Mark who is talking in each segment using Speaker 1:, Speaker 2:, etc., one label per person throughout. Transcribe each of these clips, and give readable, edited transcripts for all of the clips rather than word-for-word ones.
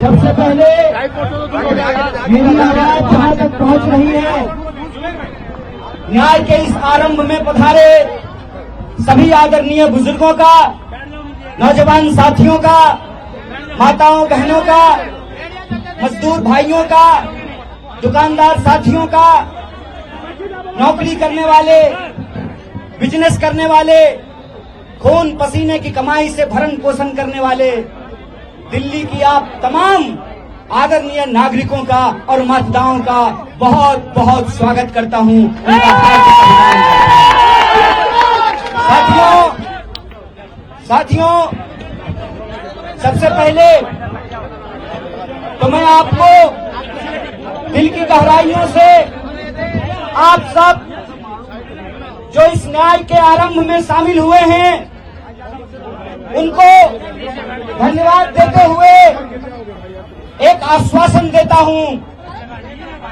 Speaker 1: सबसे पहले मेरी आवाज जहां तक पहुंच रही है, न्याय के इस आरंभ में पधारे सभी आदरणीय बुजुर्गों का, नौजवान साथियों का, माताओं बहनों का, मजदूर भाइयों का, दुकानदार साथियों का, नौकरी करने वाले, बिजनेस करने वाले, खून पसीने की कमाई से भरण पोषण करने वाले दिल्ली की आप तमाम आदरणीय नागरिकों का और मतदाताओं का बहुत बहुत स्वागत करता हूं। साथियों, सबसे पहले तो मैं आपको दिल की गहराइयों से आप सब जो इस न्याय के आरंभ में शामिल हुए हैं उनको धन्यवाद देते हुए एक आश्वासन देता हूं।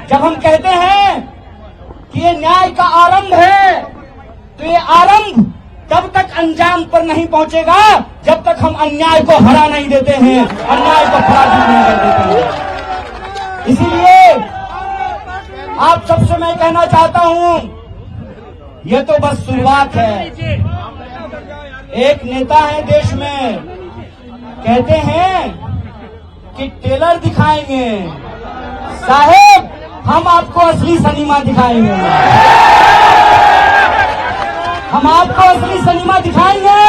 Speaker 1: जब हम कहते हैं कि ये न्याय का आरंभ है, तो ये आरंभ तब तक अंजाम पर नहीं पहुंचेगा जब तक हम अन्याय को हरा नहीं देते हैं, अन्याय को पराजित नहीं कर देते हैं। इसीलिए आप सबसे मैं कहना चाहता हूं, ये तो बस शुरुआत है। एक नेता है देश में, कहते हैं कि टेलर दिखाएंगे, साहेब हम आपको असली सिनेमा दिखाएंगे, हम आपको असली सिनेमा दिखाएंगे,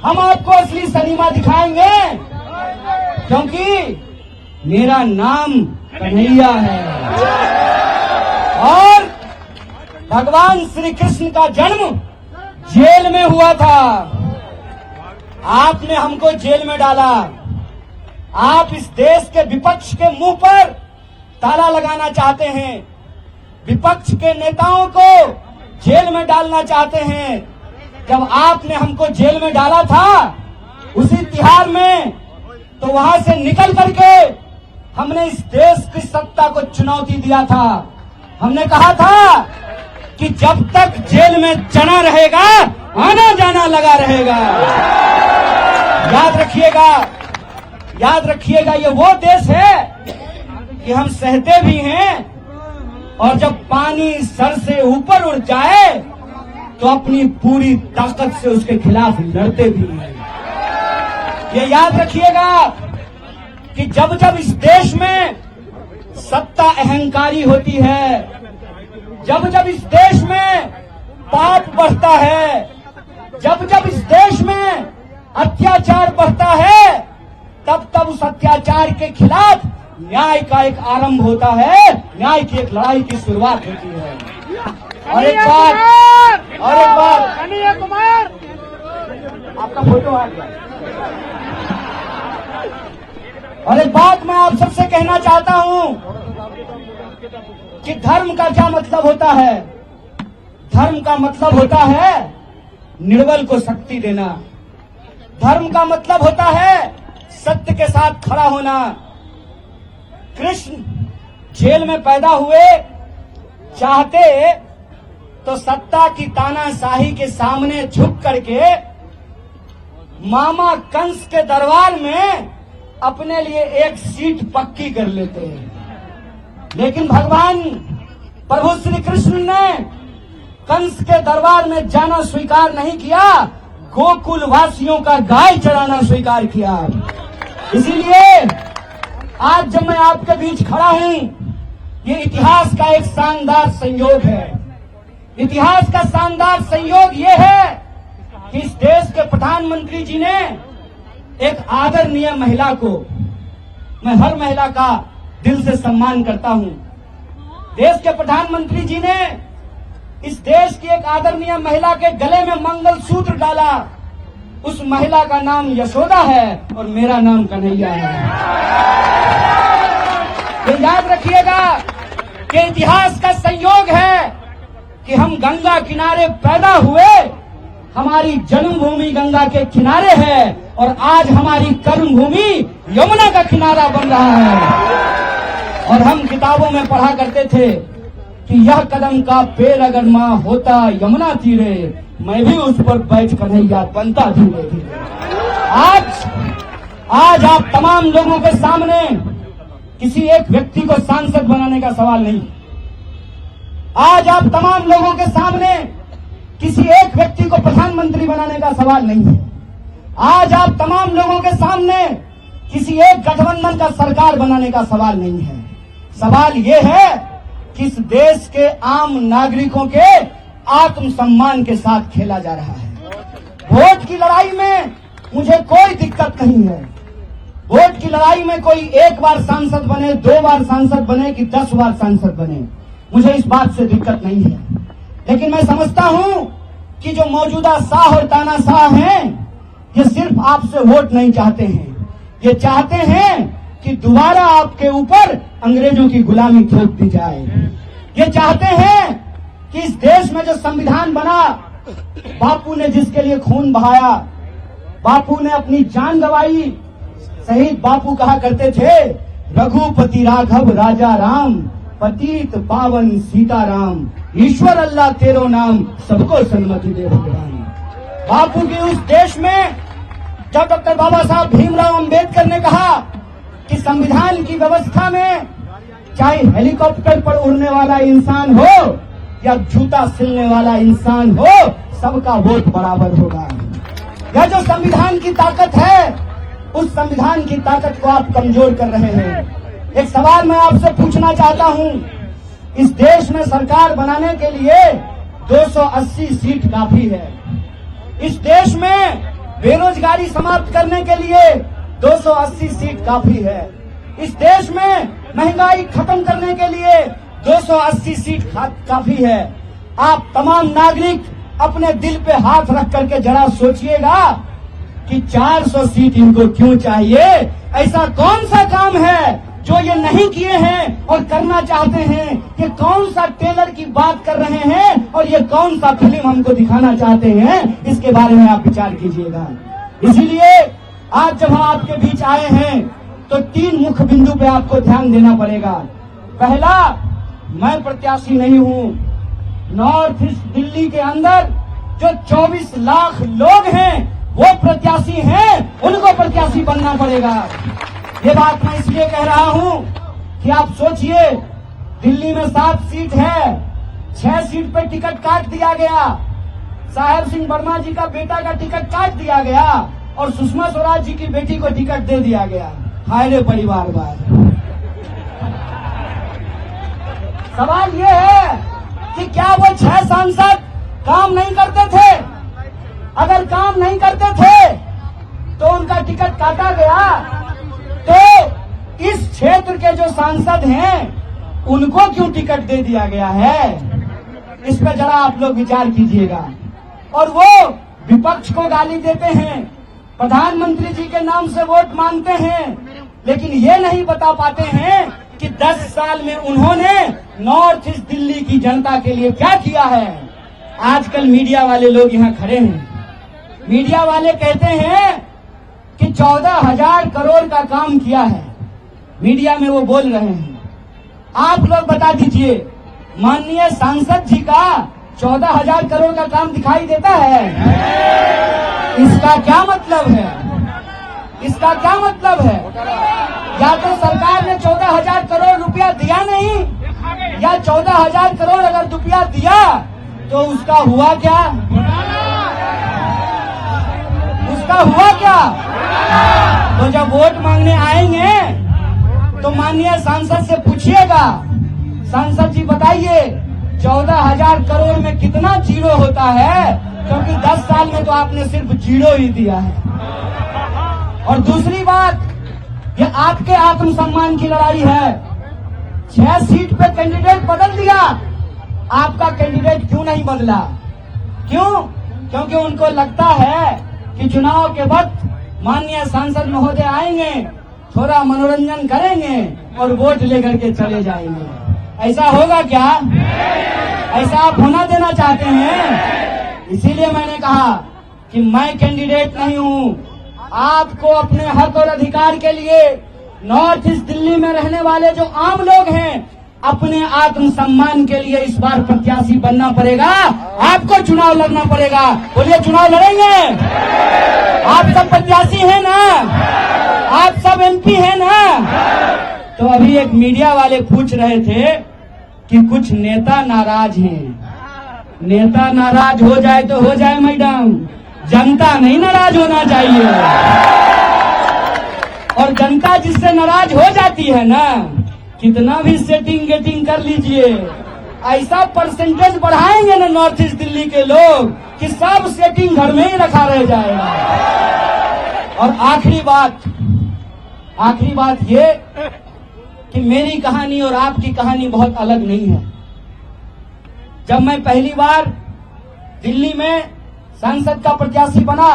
Speaker 1: हम आपको असली सिनेमा दिखाएंगे, क्योंकि मेरा नाम कन्हैया है और भगवान श्री कृष्ण का जन्म जेल में हुआ था। आपने हमको जेल में डाला। आप इस देश के विपक्ष के मुंह पर ताला लगाना चाहते हैं, विपक्ष के नेताओं को जेल में डालना चाहते हैं। जब आपने हमको जेल में डाला था उसी तिहार में, तो वहां से निकल करके हमने इस देश की सत्ता को चुनौती दिया था। हमने कहा था कि जब तक जेल में चना रहेगा आना जाना लगा रहेगा। याद रखिएगा ये वो देश है कि हम सहते भी हैं और जब पानी सर से ऊपर उड़ जाए तो अपनी पूरी ताकत से उसके खिलाफ लड़ते भी हैं। ये याद रखिएगा कि जब जब इस देश में सत्ता अहंकारी होती है, जब जब इस देश में पाप बढ़ता है, जब जब इस देश में अत्याचार बढ़ता है, तब तब उस अत्याचार के खिलाफ न्याय का एक आरंभ होता है, न्याय की एक लड़ाई की शुरुआत होती है। और एक बात कन्हैया कुमार, आपका फोटो आ गया। और एक बात मैं आप सबसे कहना चाहता हूं कि धर्म का क्या मतलब होता है। धर्म का मतलब होता है निर्बल को शक्ति देना। धर्म का मतलब होता है सत्य के साथ खड़ा होना। कृष्ण जेल में पैदा हुए, चाहते तो सत्ता की तानाशाही के सामने झुक करके मामा कंस के दरबार में अपने लिए एक सीट पक्की कर लेते हैं। लेकिन भगवान प्रभु श्री कृष्ण ने कंस के दरबार में जाना स्वीकार नहीं किया, गोकुल वासियों का गाय चराना स्वीकार किया। इसीलिए आज जब मैं आपके बीच खड़ा हूं, ये इतिहास का एक शानदार संयोग है। इतिहास का शानदार संयोग ये है कि इस देश के प्रधानमंत्री जी ने एक आदरणीय महिला को, मैं हर महिला का दिल से सम्मान करता हूं, देश के प्रधानमंत्री जी ने इस देश की एक आदरणीय महिला के गले में मंगलसूत्र डाला। उस महिला का नाम यशोदा है और मेरा नाम कन्हैया है। ये याद रखिएगा कि इतिहास का संयोग है कि हम गंगा किनारे पैदा हुए, हमारी जन्मभूमि गंगा के किनारे है और आज हमारी कर्मभूमि यमुना का किनारा बन रहा है। और हम किताबों में पढ़ा करते थे कि यह कदम का पेड़ अगर माँ होता यमुना तीरे, मैं भी उस पर बैठ कन्हैया बनता धीरे धीरे। आज आप तमाम लोगों के सामने किसी एक व्यक्ति को सांसद बनाने का सवाल नहीं। आज आप तमाम लोगों के सामने किसी एक व्यक्ति को प्रधानमंत्री बनाने का सवाल नहीं है। आज आप तमाम लोगों के सामने किसी एक गठबंधन का सरकार बनाने का सवाल नहीं है। सवाल ये है कि इस देश के आम नागरिकों के आत्मसम्मान के साथ खेला जा रहा है। वोट की लड़ाई में मुझे कोई दिक्कत नहीं है। वोट की लड़ाई में कोई एक बार सांसद बने, 2 बार सांसद बने कि 10 बार सांसद बने, मुझे इस बात से दिक्कत नहीं है। लेकिन मैं समझता हूं कि जो मौजूदा शाह और तानाशाह हैं, ये सिर्फ आपसे वोट नहीं चाहते हैं, ये चाहते हैं कि दोबारा आपके ऊपर अंग्रेजों की गुलामी थोप दी जाए। ये चाहते हैं कि इस देश में जो संविधान बना, बापू ने जिसके लिए खून बहाया, बापू ने अपनी जान गंवाई, शहीद बापू कहा करते थे, रघुपति राघव राजा राम, पतित पावन सीताराम, ईश्वर अल्लाह तेरो नाम, सबको सन्मति दे भगवान। बापू के उस देश में जब डॉक्टर बाबा साहब भीमराव अंबेडकर ने कहा कि संविधान की व्यवस्था में चाहे हेलीकॉप्टर पर उड़ने वाला इंसान हो या जूता सिलने वाला इंसान हो, सबका वोट बराबर होगा। यह जो संविधान की ताकत है, उस संविधान की ताकत को आप कमजोर कर रहे हैं। एक सवाल मैं आपसे पूछना चाहता हूं, इस देश में सरकार बनाने के लिए 280 सीट काफी है। इस देश में बेरोजगारी समाप्त करने के लिए 280 सीट काफी है। इस देश में महंगाई खत्म करने के लिए 280 सीट काफी है। आप तमाम नागरिक अपने दिल पे हाथ रख करके जरा सोचिएगा कि 400 सीट इनको क्यों चाहिए। ऐसा कौन सा काम है जो ये नहीं किए हैं और करना चाहते हैं? ये कौन सा टेलर की बात कर रहे हैं और ये कौन सा फिल्म हमको दिखाना चाहते हैं? इसके बारे में आप विचार कीजिएगा। इसीलिए आज जब हम आपके बीच आए हैं तो 3 मुख्य बिंदु पे आपको ध्यान देना पड़ेगा। पहला, मैं प्रत्याशी नहीं हूं। नॉर्थ ईस्ट दिल्ली के अंदर जो 24 लाख लोग हैं वो प्रत्याशी हैं, उनको प्रत्याशी बनना पड़ेगा। ये बात मैं इसलिए कह रहा हूं कि आप सोचिए, दिल्ली में 7 सीट है, 6 सीट पे टिकट काट दिया गया। साहेब सिंह वर्मा जी का बेटा का टिकट काट दिया गया और सुषमा स्वराज जी की बेटी को टिकट दे दिया गया। हाय रे परिवारवाद। सवाल ये है कि क्या वो 6 सांसद काम नहीं करते थे? अगर काम नहीं करते थे तो उनका टिकट काटा गया, तो इस क्षेत्र के जो सांसद हैं उनको क्यों टिकट दे दिया गया है? इस पर जरा आप लोग विचार कीजिएगा। और वो विपक्ष को गाली देते हैं, प्रधानमंत्री जी के नाम से वोट मांगते हैं, लेकिन ये नहीं बता पाते हैं कि 10 साल में उन्होंने नॉर्थ ईस्ट दिल्ली की जनता के लिए क्या किया है। आजकल मीडिया वाले लोग यहाँ खड़े हैं, मीडिया वाले कहते हैं कि 14,000 करोड़ का काम किया है। मीडिया में वो बोल रहे हैं। आप लोग बता दीजिए, माननीय सांसद जी का 14,000 करोड़ का काम दिखाई देता है? इसका क्या मतलब है? इसका क्या मतलब है? या तो सरकार ने 14,000 करोड़ रुपया दिया नहीं, या 14,000 करोड़ अगर रुपया दिया तो उसका हुआ क्या? उसका हुआ क्या? तो जब वोट मांगने आएंगे तो माननीय सांसद से पूछिएगा, सांसद जी बताइए 14,000 करोड़ में कितना जीरो होता है? क्योंकि 10 साल में तो आपने सिर्फ जीरो ही दिया है। और दूसरी बात, ये आपके आत्मसम्मान की लड़ाई है। 6 सीट पे कैंडिडेट बदल दिया, आपका कैंडिडेट क्यों नहीं बदला? क्यों? क्योंकि उनको लगता है कि चुनाव के वक्त माननीय सांसद महोदय आएंगे, थोड़ा मनोरंजन करेंगे और वोट लेकर के चले जाएंगे। ऐसा होगा क्या? ऐसा आप होना देना चाहते हैं? इसीलिए मैंने कहा कि मैं कैंडिडेट नहीं हूं। आपको अपने हक और अधिकार के लिए नॉर्थ ईस्ट दिल्ली में रहने वाले जो आम लोग हैं अपने आत्मसम्मान के लिए इस बार प्रत्याशी बनना पड़ेगा, आपको चुनाव लड़ना पड़ेगा। बोलिए, चुनाव लड़ेंगे? आप सब प्रत्याशी हैं ना? आप सब एमपी हैं ना? तो अभी एक मीडिया वाले पूछ रहे थे कि कुछ नेता नाराज हैं। नेता नाराज हो जाए तो हो जाए मैडम, जनता नहीं नाराज होना चाहिए। और जनता जिससे नाराज हो जाती है ना, कितना भी सेटिंग गेटिंग कर लीजिए, ऐसा परसेंटेज बढ़ाएंगे ना नॉर्थ ईस्ट दिल्ली के लोग कि सब सेटिंग घर में ही रखा रह जाएगा। और आखिरी बात ये कि मेरी कहानी और आपकी कहानी बहुत अलग नहीं है। जब मैं पहली बार दिल्ली में सांसद का प्रत्याशी बना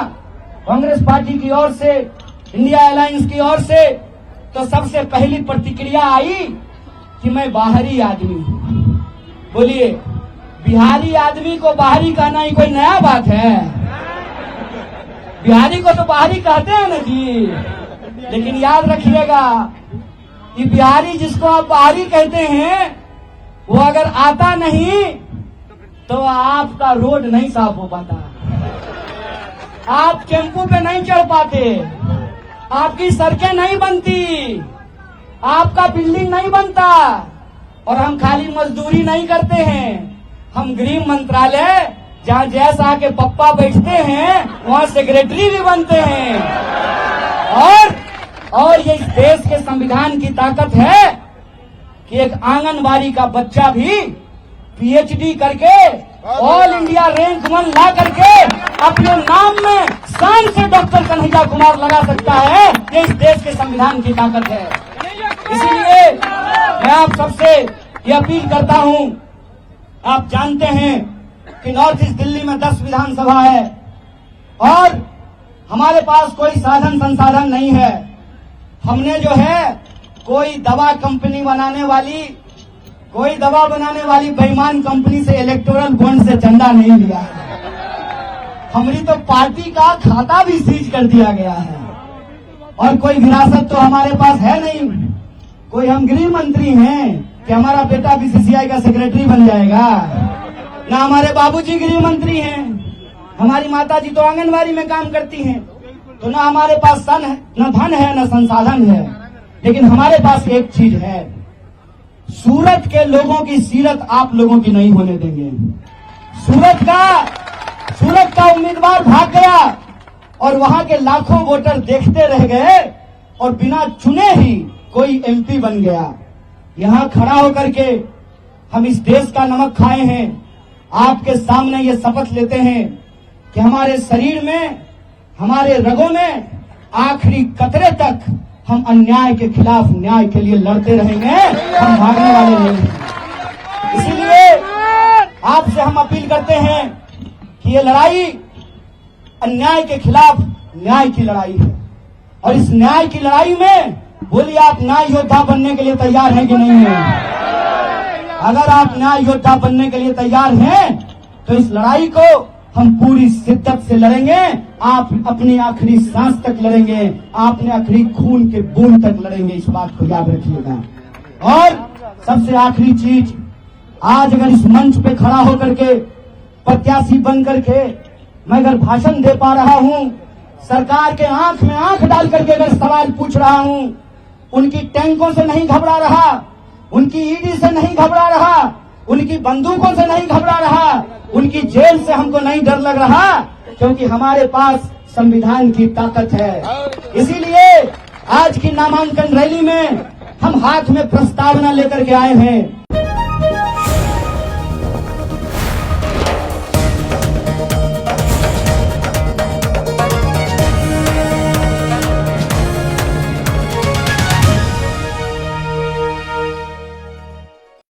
Speaker 1: कांग्रेस पार्टी की ओर से, इंडिया अलायंस की ओर से, तो सबसे पहली प्रतिक्रिया आई कि मैं बाहरी आदमी हूं। बोलिए, बिहारी आदमी को बाहरी कहना ही कोई नया बात है? बिहारी को तो बाहरी कहते हैं ना जी। लेकिन याद रखिएगा, ये बिहारी जिसको आप बाहरी कहते हैं, वो अगर आता नहीं तो आपका रोड नहीं साफ हो पाता, आप टेम्पू पे नहीं चढ़ पाते, आपकी सड़कें नहीं बनती, आपका बिल्डिंग नहीं बनता। और हम खाली मजदूरी नहीं करते हैं, हम गृह मंत्रालय जहां जैसा के पप्पा बैठते हैं वहां सेक्रेटरी भी बनते हैं। और ये इस देश के संविधान की ताकत है कि एक आंगनबाड़ी का बच्चा भी पीएचडी करके ऑल इंडिया रैंक 1 ला करके अपने नाम में शान से डॉक्टर कन्हैया कुमार लगा सकता है। ये इस देश के संविधान की ताकत है। इसीलिए मैं आप सबसे ये अपील करता हूं, आप जानते हैं कि नॉर्थ ईस्ट दिल्ली में 10 विधानसभा है और हमारे पास कोई साधन संसाधन नहीं है। हमने जो है कोई दवा बनाने वाली बेईमान कंपनी से इलेक्टोरल बॉन्ड से चंदा नहीं लिया है। हमारी तो पार्टी का खाता भी सीज कर दिया गया है और कोई विरासत तो हमारे पास है नहीं। कोई हम गृह मंत्री हैं कि हमारा बेटा बीसीसीआई का सेक्रेटरी बन जाएगा? ना हमारे बाबूजी गृह मंत्री हैं, हमारी माताजी तो आंगनबाड़ी में काम करती हैं। तो ना हमारे पास न धन है न संसाधन है, लेकिन हमारे पास एक चीज है, सूरत के लोगों की सीरत आप लोगों की नहीं होने देंगे। सूरत का उम्मीदवार भाग गया और वहां के लाखों वोटर देखते रह गए और बिना चुने ही कोई एमपी बन गया। यहां खड़ा होकर के हम इस देश का नमक खाए हैं। आपके सामने ये शपथ लेते हैं कि हमारे शरीर में, हमारे रगों में आखिरी कतरे तक हम अन्याय के खिलाफ न्याय के लिए लड़ते रहेंगे, हम भागने वाले नहीं हैं। इसीलिए आपसे हम अपील करते हैं कि ये लड़ाई अन्याय के खिलाफ न्याय की लड़ाई है और इस न्याय की लड़ाई में बोलिए, आप न्याय योद्धा बनने के लिए तैयार हैं कि नहीं हैं? अगर आप न्याय योद्धा बनने के लिए तैयार हैं तो इस लड़ाई को हम पूरी शिद्दत से लड़ेंगे। आप अपनी आखिरी सांस तक लड़ेंगे, आपने आखिरी खून के बूंद तक लड़ेंगे, इस बात को याद रखिएगा। और सबसे आखिरी चीज, आज अगर इस मंच पे खड़ा होकर के प्रत्याशी बन करके मैं अगर भाषण दे पा रहा हूं, सरकार के आंख में आंख डाल करके अगर सवाल पूछ रहा हूं, उनकी टैंकों से नहीं घबरा रहा, उनकी ईडी से नहीं घबरा रहा, उनकी बंदूकों से नहीं घबरा रहा, उनकी जेल से हमको नहीं डर लग रहा, क्योंकि हमारे पास संविधान की ताकत है। इसीलिए आज की नामांकन रैली में हम हाथ में प्रस्तावना लेकर के आए हैं